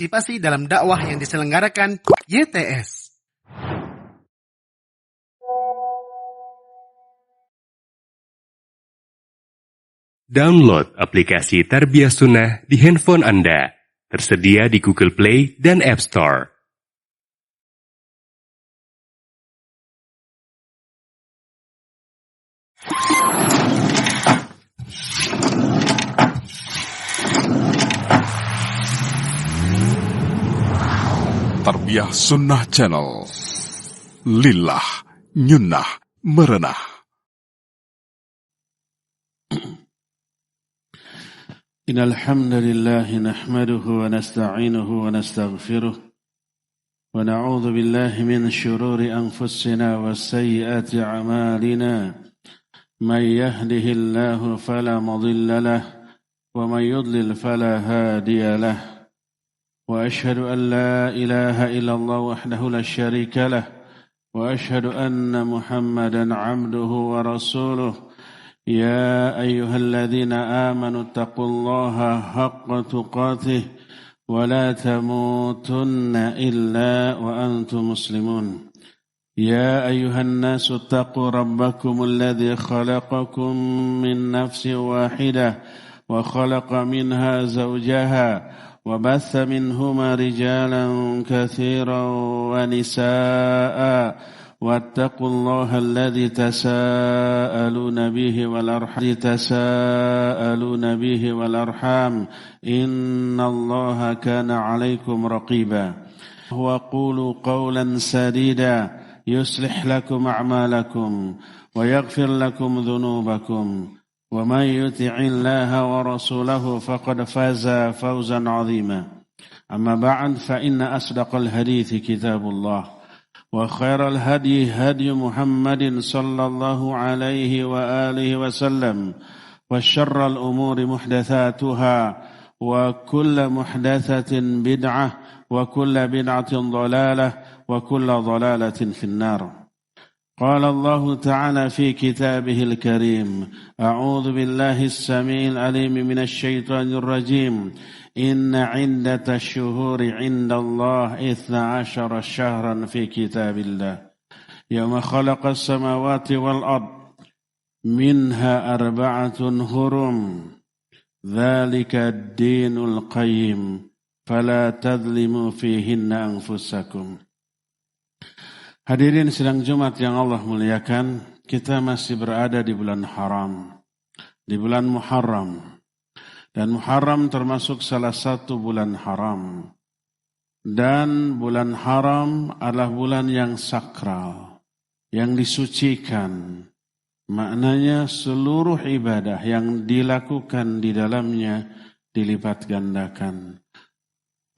berpartisipasi dalam dakwah yang diselenggarakan YTS. Download aplikasi Tarbiyah Sunnah di handphone Anda. Tersedia di Google Play dan App Store. Tarbiyah Sunnah Channel. Lillah, nyunnah, merenah. Innal hamdalillah nahmaduhu wa nasta'inuhu wa nastaghfiruh wa na'udzu billahi min shururi anfusina wa sayyiati a'malina. Man yahdihillahu fala mudilla lahu wa man yudlil fala hadiya lahu. وأشهد أن لا إله إلا الله وحده لا شريك له وأشهد أن محمدا عبده ورسوله يا أيها الذين آمنوا اتقوا الله حق تقاته ولا تموتن إلا وأنتم مسلمون يا أيها الناس اتقوا ربكم الذي خلقكم من نفس واحدة وخلق منها زوجها وبث منهما رجالا كثيرا ونساء واتقوا الله الذي تساءلون به والأرحام إن الله كان عليكم رقيبا وقولوا قولا سديدا يصلح لكم أعمالكم ويغفر لكم ذنوبكم ومن يطع الله ورسوله فقد فاز فوزا عظيما أما بعد فإن أصدق الحديث كتاب الله وخير الهدي هدي محمد صلى الله عليه وآله وسلم وشر الأمور محدثاتها وكل محدثة بدعة وكل بدعة ضلالة وكل ضلالة في النار. قال الله تعالى في كتابه الكريم أعوذ بالله السميع العليم من الشيطان الرجيم إن عدة الشهور عند الله 12 شهرا في كتاب الله يوم خلق السماوات والأرض منها 4 حرم ذلك الدين القيم فلا تظلموا فيهن أنفسكم. Hadirin sidang Jumat yang Allah muliakan, kita masih berada di bulan haram, di bulan Muharram. Dan Muharram termasuk salah satu bulan haram. Dan bulan haram adalah bulan yang sakral, yang disucikan. Maknanya seluruh ibadah yang dilakukan di dalamnya dilipat gandakan.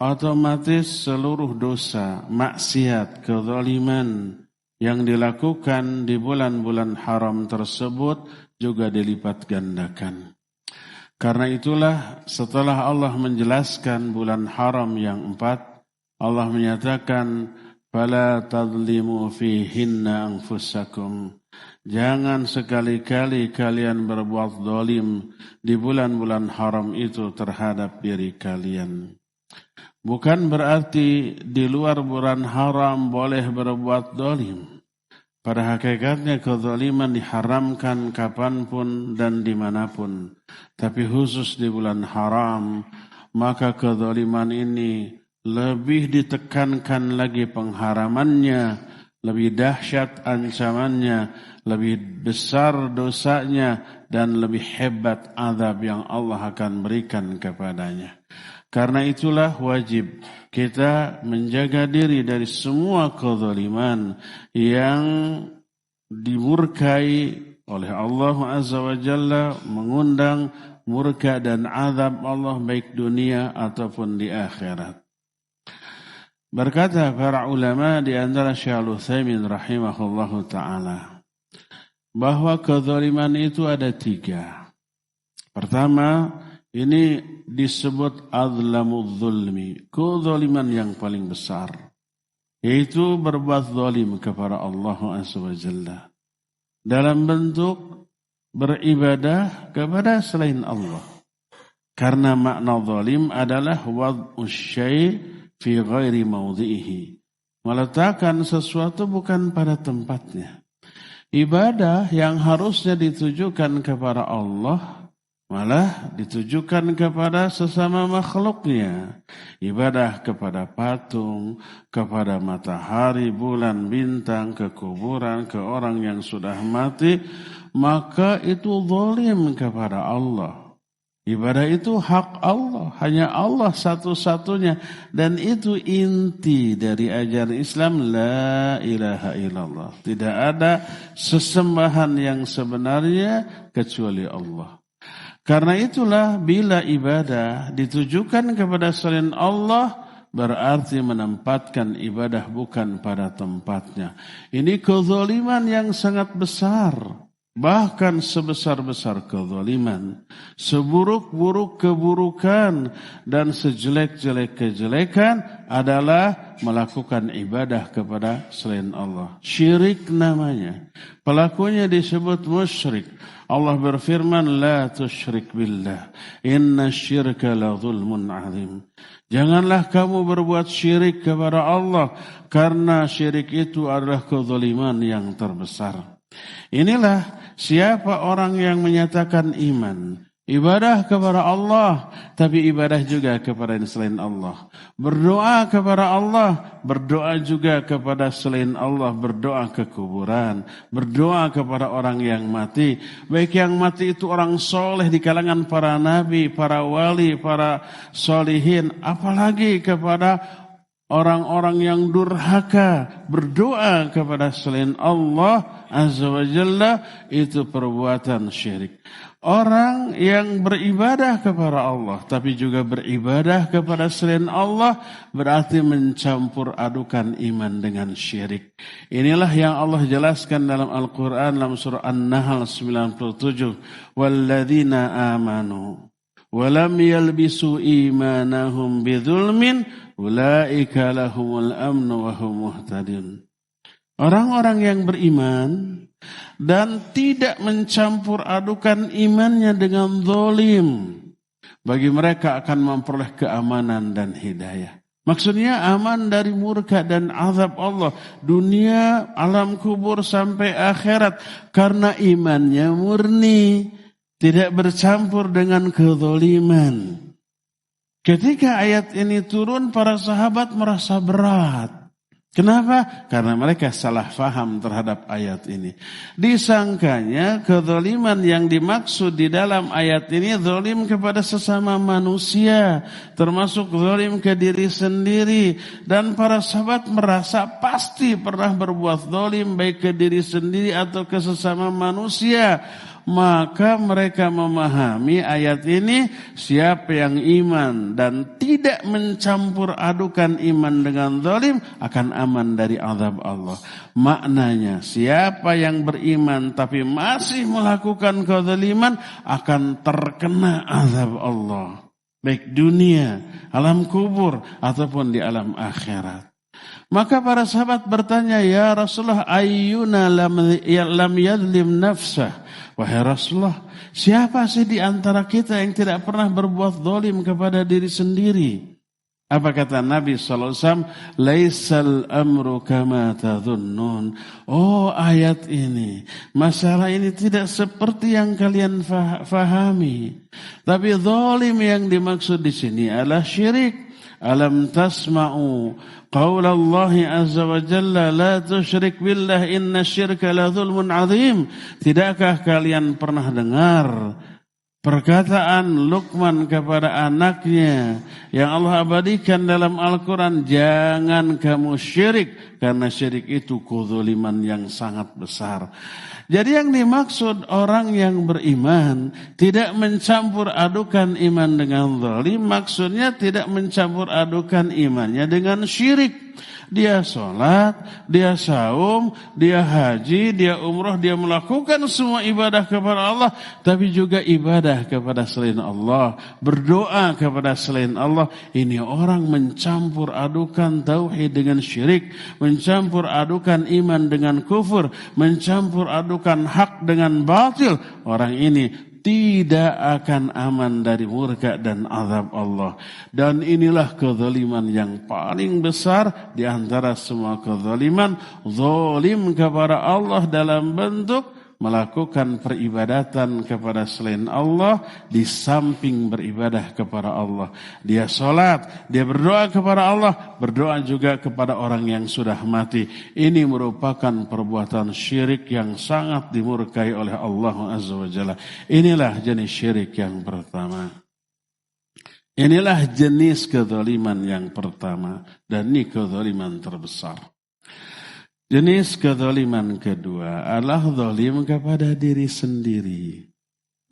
Otomatis seluruh dosa, maksiat, kezaliman yang dilakukan di bulan-bulan haram tersebut juga dilipat gandakan. Karena itulah setelah Allah menjelaskan bulan haram yang 4, Allah menyatakan fala tadlimu fihinna anfusakum. Jangan sekali-kali kalian berbuat zalim di bulan-bulan haram itu terhadap diri kalian. Bukan berarti di luar bulan haram boleh berbuat zalim. Pada hakikatnya kezaliman diharamkan kapanpun dan dimanapun. Tapi khusus di bulan haram, maka kezaliman ini lebih ditekankan lagi pengharamannya, lebih dahsyat ancamannya, lebih besar dosanya, dan lebih hebat azab yang Allah akan berikan kepadanya. Karena itulah wajib kita menjaga diri dari semua kezaliman yang dimurkai oleh Allah Azza wa Jalla, mengundang murka dan azab Allah baik dunia ataupun di akhirat. Berkata para ulama di antara Syekh Al-Utsaimin rahimahullahu ta'ala bahwa kezaliman itu ada 3. Pertama, ini disebut azlamuz zulmi, kezaliman yang paling besar, yaitu berbuat zalim kepada Allah Azza wa Jalla dalam bentuk beribadah kepada selain Allah. Karena makna zalim adalah wad'u syai' fi ghairi mawdhi'ihi. Meletakkan sesuatu bukan pada tempatnya. Ibadah yang harusnya ditujukan kepada Allah malah ditujukan kepada sesama makhluknya. Ibadah kepada patung, kepada matahari, bulan, bintang, ke kuburan, ke orang yang sudah mati, maka itu zalim kepada Allah. Ibadah itu hak Allah, hanya Allah satu-satunya, dan itu inti dari ajaran Islam, la ilaha illallah. Tidak ada sesembahan yang sebenarnya kecuali Allah. Karena itulah bila ibadah ditujukan kepada selain Allah, berarti menempatkan ibadah bukan pada tempatnya. Ini kezaliman yang sangat besar. Bahkan sebesar-besar kezaliman, seburuk-buruk keburukan, dan sejelek-jelek kejelekan adalah melakukan ibadah kepada selain Allah. Syirik namanya. Pelakunya disebut musyrik. Allah berfirman, la tusyrik billah, inna syirka la zulmun azim. Janganlah kamu berbuat syirik kepada Allah, karena syirik itu adalah kezaliman yang terbesar. Inilah siapa orang yang menyatakan iman, ibadah kepada Allah, tapi ibadah juga kepada selain Allah. Berdoa kepada Allah, berdoa juga kepada selain Allah, berdoa ke kuburan, berdoa kepada orang yang mati. Baik yang mati itu orang soleh di kalangan para nabi, para wali, para solihin, apalagi kepada orang-orang yang durhaka, berdoa kepada selain Allah Azza wa Jalla, itu perbuatan syirik. Orang yang beribadah kepada Allah tapi juga beribadah kepada selain Allah berarti mencampur adukan iman dengan syirik. Inilah yang Allah jelaskan dalam Al-Quran dalam surah An-Nahl 97. Walladzina amanu walam yalbisu imanahum bidzulmin ulaika lahumul amnu wa hum muhtadun. Orang-orang yang beriman dan tidak mencampur adukan imannya dengan zalim, bagi mereka akan memperoleh keamanan dan hidayah. Maksudnya aman dari murka dan azab Allah, dunia, alam kubur sampai akhirat, karena imannya murni, tidak bercampur dengan kezaliman. Ketika ayat ini turun, para sahabat merasa berat. Kenapa? Karena mereka salah faham terhadap ayat ini. Disangkanya kezaliman yang dimaksud di dalam ayat ini zalim kepada sesama manusia, termasuk zalim ke diri sendiri. Dan para sahabat merasa pasti pernah berbuat zalim baik ke diri sendiri atau ke sesama manusia. Maka mereka memahami ayat ini, siapa yang iman dan tidak mencampur adukan iman dengan zalim akan aman dari azab Allah. Maknanya siapa yang beriman tapi masih melakukan kezaliman akan terkena azab Allah, baik dunia, alam kubur ataupun di alam akhirat. Maka para sahabat bertanya, ya Rasulullah, ayyuna lam yadlim nafsah. Wahai Rasulullah, siapa sih di antara kita yang tidak pernah berbuat zalim kepada diri sendiri? Apa kata Nabi SAW? Laisal amru kama tadhunnun. Oh, ayat ini, masalah ini tidak seperti yang kalian fahami. Tapi zalim yang dimaksud di sini adalah syirik. Alam tasma'u qaula Allah azza wa jalla la tusyrik billah inna syirka la zulmun azim. Tidakkah kalian pernah dengar perkataan Luqman kepada anaknya yang Allah abadikan dalam Al-Quran, jangan kamu syirik, karena syirik itu kezaliman yang sangat besar. Jadi yang dimaksud orang yang beriman tidak mencampur adukan iman dengan zalim, maksudnya tidak mencampur adukan imannya dengan syirik. Dia sholat, dia saum, dia haji, dia umrah, dia melakukan semua ibadah kepada Allah, tapi juga ibadah kepada selain Allah, berdoa kepada selain Allah. Ini orang mencampur adukan tauhid dengan syirik, mencampur adukan iman dengan kufur, mencampur adukan hak dengan batil. Orang ini tidak akan aman dari murka dan azab Allah. Dan inilah kezaliman yang paling besar di antara semua kezaliman, zalim kepada Allah dalam bentuk melakukan peribadatan kepada selain Allah di samping beribadah kepada Allah. Dia sholat, dia berdoa kepada Allah, berdoa juga kepada orang yang sudah mati. Ini merupakan perbuatan syirik yang sangat dimurkai oleh Allah Azza wa Jalla. Inilah jenis syirik yang pertama. Inilah jenis kezaliman yang pertama. Dan ini kezaliman terbesar. Jenis kezaliman kedua adalah zalim kepada diri sendiri.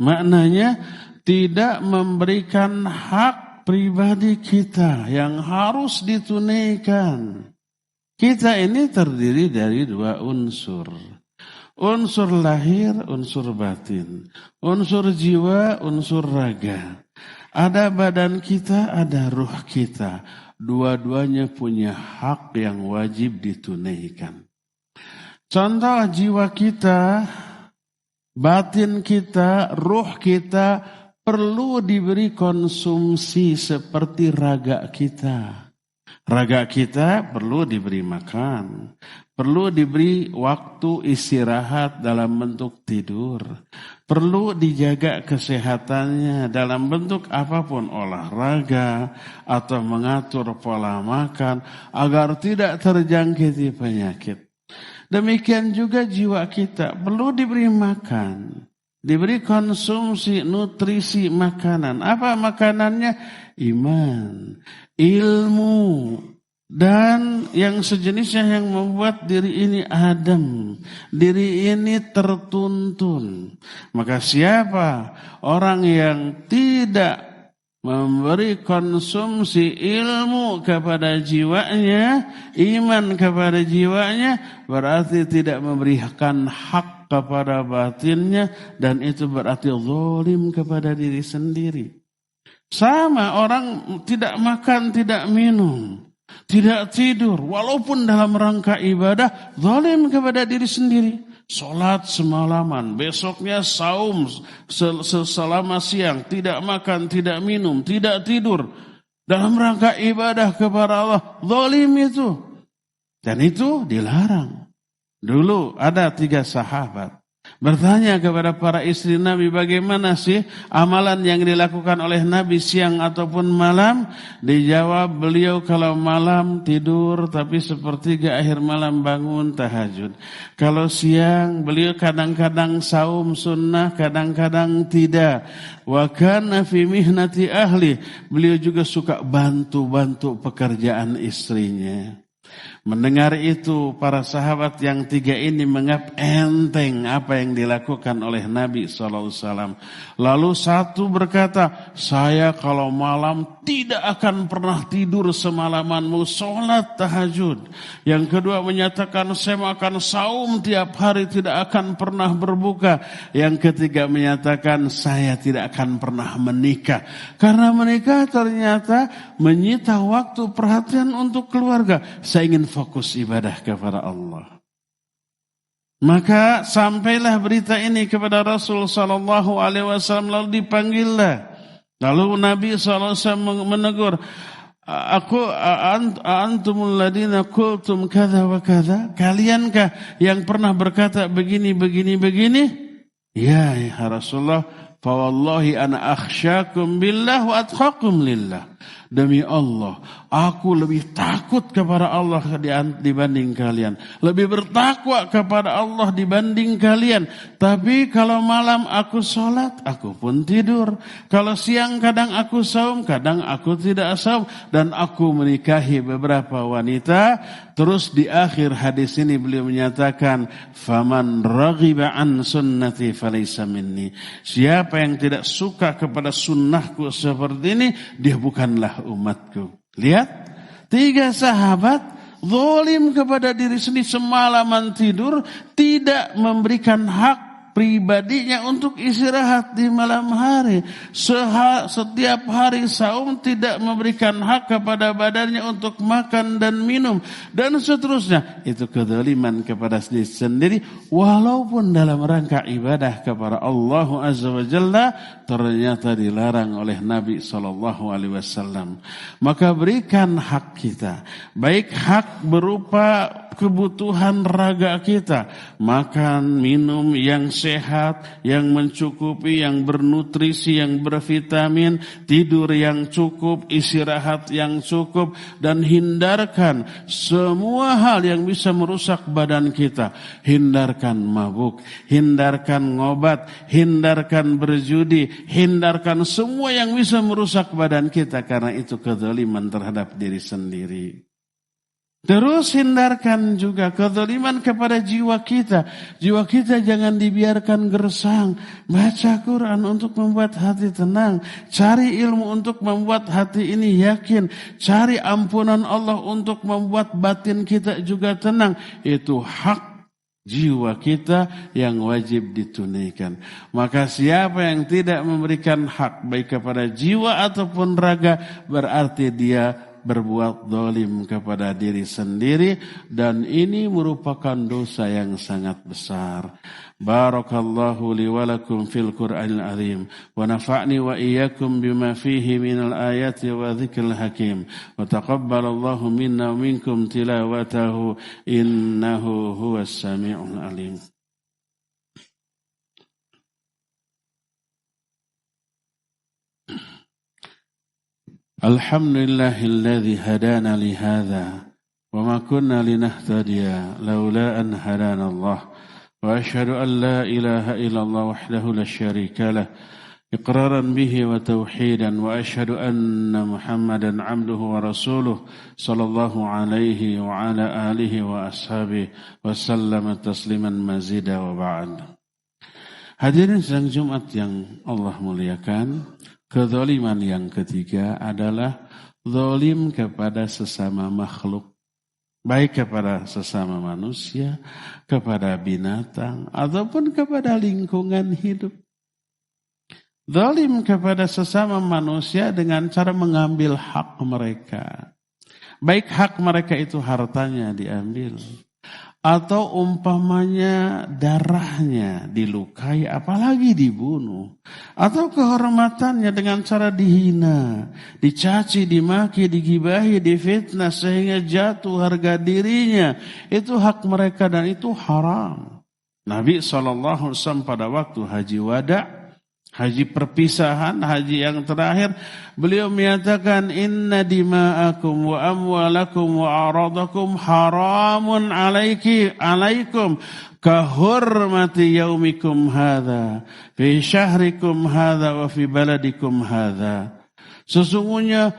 Maknanya tidak memberikan hak pribadi kita yang harus ditunaikan. Kita ini terdiri dari dua unsur. Unsur lahir, unsur batin. Unsur jiwa, unsur raga. Ada badan kita, ada ruh kita. Dua-duanya punya hak yang wajib ditunaikan. Contoh jiwa kita, batin kita, ruh kita perlu diberi konsumsi seperti raga kita. Raga kita perlu diberi makan, perlu diberi waktu istirahat dalam bentuk tidur, perlu dijaga kesehatannya dalam bentuk apapun, olahraga atau mengatur pola makan agar tidak terjangkiti penyakit. Demikian juga jiwa kita perlu diberi makan, diberi konsumsi nutrisi makanan. Apa makanannya? Iman, ilmu, dan yang sejenisnya yang membuat diri ini adem, diri ini tertuntun. Maka siapa orang yang tidak memberi konsumsi ilmu kepada jiwanya, iman kepada jiwanya, berarti tidak memberikan hak kepada batinnya, dan itu berarti zalim kepada diri sendiri. Sama orang tidak makan, tidak minum, tidak tidur, walaupun dalam rangka ibadah, zalim kepada diri sendiri. Sholat semalaman, besoknya saum selama siang, tidak makan, tidak minum, tidak tidur. Dalam rangka ibadah kepada Allah, zalim itu. Dan itu dilarang. Dulu ada 3 sahabat bertanya kepada para istri Nabi, bagaimana sih amalan yang dilakukan oleh Nabi siang ataupun malam? Dijawab beliau, kalau malam tidur tapi sepertiga akhir malam bangun tahajud. Kalau siang beliau kadang-kadang saum sunnah, kadang-kadang tidak. Wa kana fi mihnati ahli, beliau juga suka bantu-bantu pekerjaan istrinya. Mendengar itu, para sahabat yang 3 ini menganggap enteng apa yang dilakukan oleh Nabi SAW. Lalu satu berkata, saya kalau malam tidak akan pernah tidur semalaman, mau sholat tahajud. Yang kedua menyatakan, saya akan saum tiap hari, tidak akan pernah berbuka. Yang ketiga menyatakan, saya tidak akan pernah menikah. Karena menikah ternyata menyita waktu perhatian untuk keluarga. Saya ingin fokus ibadah kepada Allah. Maka sampailah berita ini kepada Rasul sallallahu alaihi wasallam, lalu dipanggillah. Lalu Nabi sallallahu alaihi wasallam menegur, antumul ladina qultum kadza wa kadza? Kaliankah yang pernah berkata begini? Ya Rasulullah, fa wallahi ana akhsyakum billah wa atqakum lillah. Demi Allah, aku lebih takut kepada Allah dibanding kalian. Lebih bertakwa kepada Allah dibanding kalian. Tapi kalau malam aku sholat, aku pun tidur. Kalau siang kadang aku saum, kadang aku tidak saum. Dan aku menikahi beberapa wanita. Terus di akhir hadis ini beliau menyatakan, faman raghiba an sunnati falaysa minni. Siapa yang tidak suka kepada sunnahku seperti ini, dia bukanlah umatku. Lihat, 3 sahabat zalim kepada diri sendiri, semalaman tidur, tidak memberikan hak pribadinya untuk istirahat di malam hari. Setiap hari saum tidak memberikan hak kepada badannya untuk makan dan minum dan seterusnya. Itu kezaliman kepada diri sendiri walaupun dalam rangka ibadah kepada Allah Azza wa Jalla ternyata dilarang oleh Nabi SAW. Maka berikan hak kita, baik hak berupa kebutuhan raga kita, makan, minum yang sehat, yang mencukupi, yang bernutrisi, yang bervitamin, tidur yang cukup, istirahat yang cukup, dan hindarkan semua hal yang bisa merusak badan kita. Hindarkan mabuk, hindarkan ngobat, hindarkan berjudi, hindarkan semua yang bisa merusak badan kita, karena itu kezaliman terhadap diri sendiri. Terus hindarkan juga kezaliman kepada jiwa kita. Jiwa kita jangan dibiarkan gersang. Baca Quran untuk membuat hati tenang. Cari ilmu untuk membuat hati ini yakin. Cari ampunan Allah untuk membuat batin kita juga tenang. Itu hak jiwa kita yang wajib ditunaikan. Maka siapa yang tidak memberikan hak baik kepada jiwa ataupun raga, berarti dia berbuat zalim kepada diri sendiri, dan ini merupakan dosa yang sangat besar. Barakallahu li wa lakum fil Qur'anil azim wa nafa'ni wa iyyakum bima fihi minal ayati wa dzikril hakim wa taqabbalallahu minna wa minkum tilawatahu innahu huwas sami'ul alim. Alhamdulillahilladzi hadana li hadza wa ma kunna linahtadiya laula an hadana Allah wa asyhadu an la ilaha illallah wahdahu la syarika lah iqraran bihi wa tauhidan wa asyhadu anna Muhammadan abduhu wa rasuluh sallallahu alaihi wa ala alihi wa ashabihi wa sallama tasliman mazida wa ba'd. Hadirin sidang Jumat yang Allah muliakan, kezaliman yang ketiga adalah zalim kepada sesama makhluk. Baik kepada sesama manusia, kepada binatang, ataupun kepada lingkungan hidup. Zalim kepada sesama manusia dengan cara mengambil hak mereka. Baik hak mereka itu hartanya diambil, atau umpamanya darahnya dilukai apalagi dibunuh, atau kehormatannya dengan cara dihina, dicaci, dimaki, digibahi, difitnah sehingga jatuh harga dirinya. Itu hak mereka dan itu haram. Nabi SAW pada waktu haji wada', haji perpisahan, haji yang terakhir, beliau menyatakan inna dima'akum wa amwalakum wa aradakum haramun alaikum kahurmati yaumikum hadha fi syahrikum hadha wa fi baladikum hadha. Sesungguhnya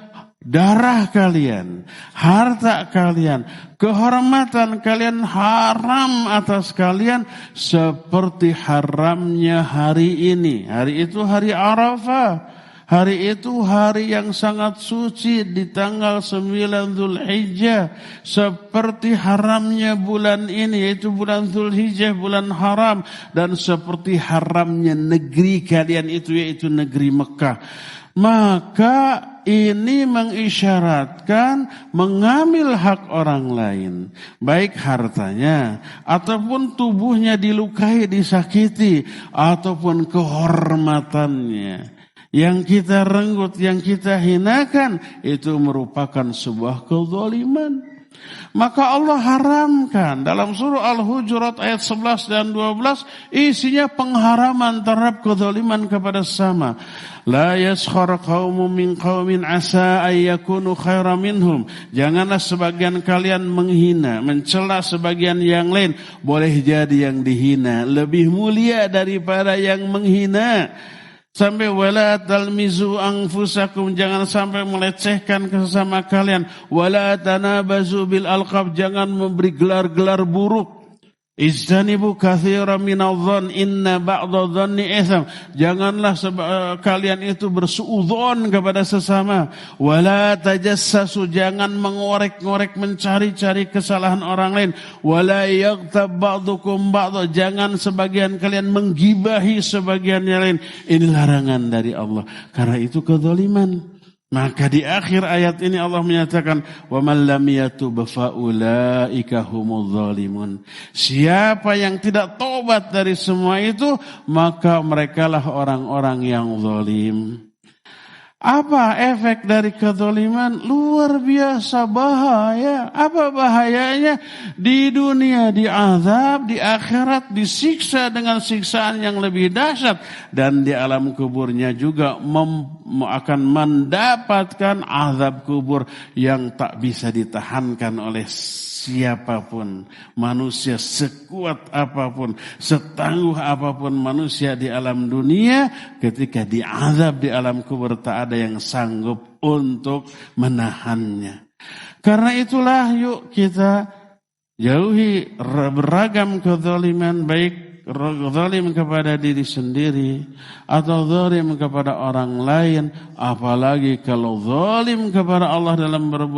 darah kalian, harta kalian, kehormatan kalian haram atas kalian seperti haramnya hari ini. Hari itu hari Arafah. Hari itu hari yang sangat suci di tanggal 9 Zulhijjah. Seperti haramnya bulan ini, yaitu bulan Zulhijjah, bulan haram. Dan seperti haramnya negeri kalian itu, yaitu negeri Mekah. Maka ini mengisyaratkan mengambil hak orang lain, baik hartanya ataupun tubuhnya dilukai, disakiti, ataupun kehormatannya yang kita renggut, yang kita hinakan, itu merupakan sebuah kezaliman. Maka Allah haramkan dalam surah Al-Hujurat ayat 11 dan 12 isinya pengharaman terhadap kezaliman kepada sesama. La yaskhar qaumun min qaumin asa ay yakunu khairan minhum. Janganlah sebagian kalian menghina, mencela sebagian yang lain. Boleh jadi yang dihina lebih mulia daripada yang menghina. Sampai wala talmizu anfusakum, jangan sampai melecehkan sesama kalian. Wala tanabazu bil alqab, jangan memberi gelar-gelar buruk. Ijtanibu katsiran minadh-dhann inna ba'dadh-dhanni itsam. Janganlah kalian itu bersuudzon kepada sesama. Wala tajassasu, jangan mengorek-ngorek mencari-cari kesalahan orang lain. Wala yaghtab ba'dukum ba'dha, jangan sebagian kalian menggibahi sebagian yang lain. Ini larangan dari Allah. Karena itu kezaliman. Maka di akhir ayat ini Allah menyatakan, wa man lam yatub fa ulaika humudz zalimun. Siapa yang tidak tobat dari semua itu, maka merekalah orang-orang yang zalim. Apa efek dari kezaliman? Luar biasa bahaya. Apa bahayanya? Di dunia diazab, di akhirat disiksa dengan siksaan yang lebih dahsyat, dan di alam kuburnya juga akan mendapatkan azab kubur yang tak bisa ditahankan oleh siapapun. Manusia sekuat apapun, setangguh apapun manusia di alam dunia, ketika diazab di alam kubur tak ada yang sanggup untuk menahannya. Karena itulah yuk kita jauhi beragam kezaliman, baik zalim kepada diri sendiri atau zalim kepada orang lain, apalagi kalau zalim kepada Allah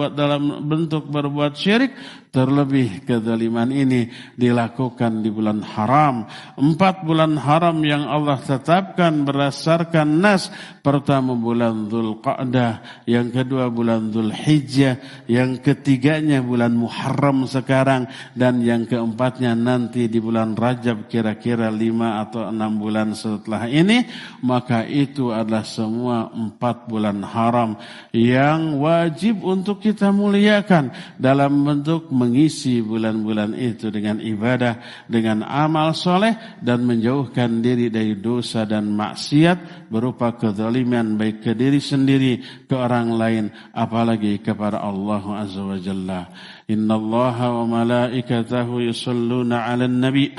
dalam bentuk berbuat syirik. Terlebih kezaliman ini dilakukan di bulan haram. 4 bulan haram yang Allah tetapkan berdasarkan nas. Pertama bulan Dzulqa'dah, yang kedua bulan Dzulhijjah, yang ketiganya bulan Muharram sekarang, dan yang keempatnya nanti di bulan Rajab kira-kira 5 atau 6 bulan setelah ini. Maka itu adalah semua 4 bulan haram yang wajib untuk kita muliakan dalam bentuk mengisi bulan-bulan itu dengan ibadah, dengan amal soleh, dan menjauhkan diri dari dosa dan maksiat berupa kezaliman baik ke diri sendiri, ke orang lain, apalagi kepada Allah Azza wa Jalla. Innallaha wa malaikatahu yusalluna 'alan nabi.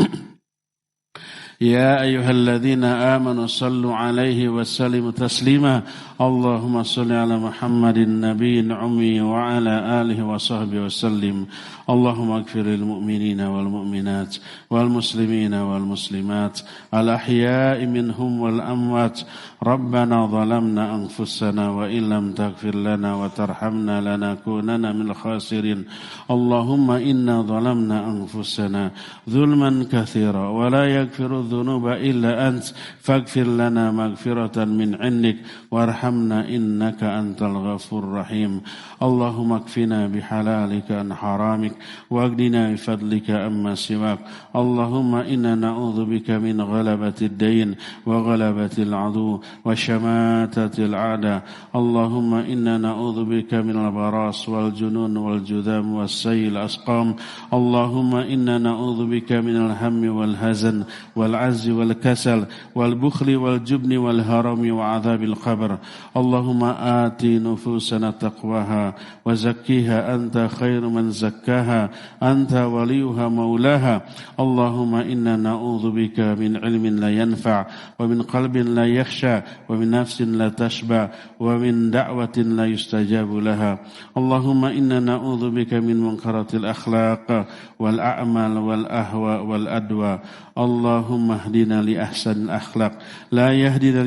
يا أيها الذين آمنوا صلوا عليه وسلموا تسليما اللهم صل على محمد النبي الأمي وعلى آله وصحبه وسلم اللهم اغفر للمؤمنين والمؤمنات والمسلمين والمسلمات الأحياء منهم والأموات ربنا ظلمنا أنفسنا وإن لم تغفر لنا وترحمنا لنكونن من الخاسرين اللهم إنا ظلمنا أنفسنا ظلما كثيرا ولا يغفر الذنوب إلا أنت فاغفر لنا مغفرة من عندك وارحمنا إنك أنت الغفور الرحيم اللهم اكفنا بحلالك عن حرامك واغننا بفضلك عما سواك اللهم إنا نعوذ بك من غلبة الدين وغلبة العدو وشماتة الأعداء اللهم إنا نعوذ بك من البراس والجنون والجذام والسيل الأسقام اللهم إنا نعوذ بك من الهم والهزن والعجز والكسل والبخل والجبن والهرم وعذاب القبر اللهم آت نفوسنا تقواها وزكيها أنت خير من زكاها أنت وليها مولاها اللهم إنا نعوذ بك من علم لا ينفع ومن قلب لا يخشى ومن نفس لا تشبع ومن دعوة لا يستجاب لها اللهم إنا نعوذ بك من منكرات الأخلاق والأعمال والأهواء والأدواء اللهم اهدنا لأحسن الأخلاق لا يهدنا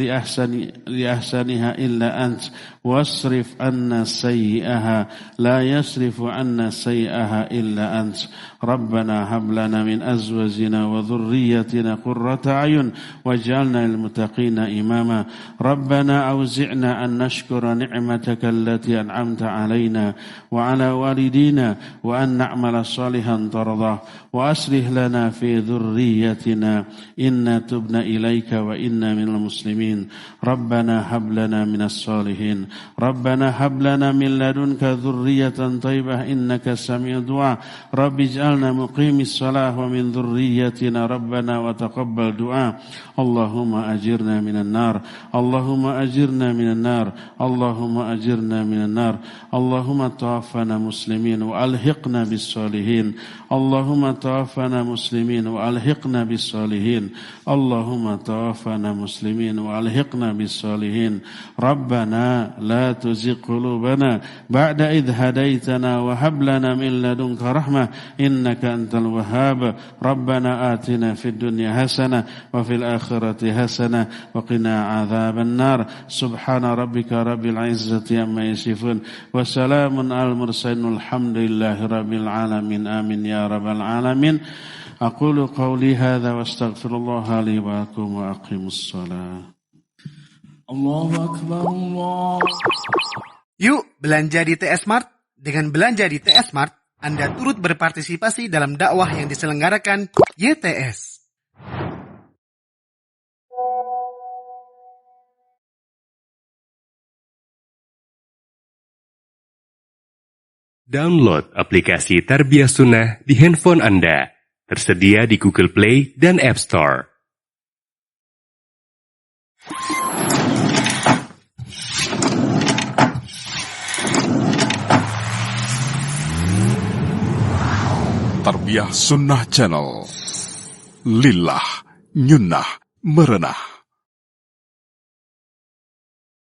لأحسنها إلا أنت واصرف عنا سيئها لا يصرف عنا سيئها إلا أنت ربنا هب لنا من أزواجنا وذريتنا قرة أعين واجعلنا للمتقين إماما ربنا أوزعنا أن نشكر نعمتك التي أنعمت علينا وعلى والدينا وأن نعمل صالحا ترضاه وأصلح لنا في ذريتنا إنا تبنا إليك وإنا من المسلمين ربنا هب لنا من الصالحين ربنا هب لنا من لدنك ذرية طيبة إنك سميع الدعاء رب اجعلنا مقيم الصلاة ومن ذريتنا ربنا وتقبل دعاء اللهم أجرنا من النار اللهم أجرنا من النار اللهم أجرنا من النار اللهم توفنا مسلمين وألحقنا بالصالحين اللهم توفنا مسلمين وألحقنا بالصالحين الدين اللهم توفنا مسلمين وألحقنا بالصالحين ربنا لا تزغ قلوبنا بعد إذ هديتنا وهب لنا من لدنك رحمة إنك أنت الوهاب ربنا آتنا في الدنيا حسنة وفي الآخرة حسنة وقنا عذاب النار سبحان ربك رب العزة عما يصفون وسلام على المرسلين الحمد لله رب العالمين آمين يا رب العالمين أقول قولي هذا واستغفر الله لي ولكم وأقيموا الصلاة الله أكبر الله. Yuk belanja di TS Mart. Dengan belanja di TS Mart, Anda turut berpartisipasi dalam dakwah yang diselenggarakan YTS. Download aplikasi Tarbiyah Sunnah di handphone Anda. Tersedia di Google Play dan App Store. Tarbiyah Sunnah Channel. Lillah, nyunnah, merenah.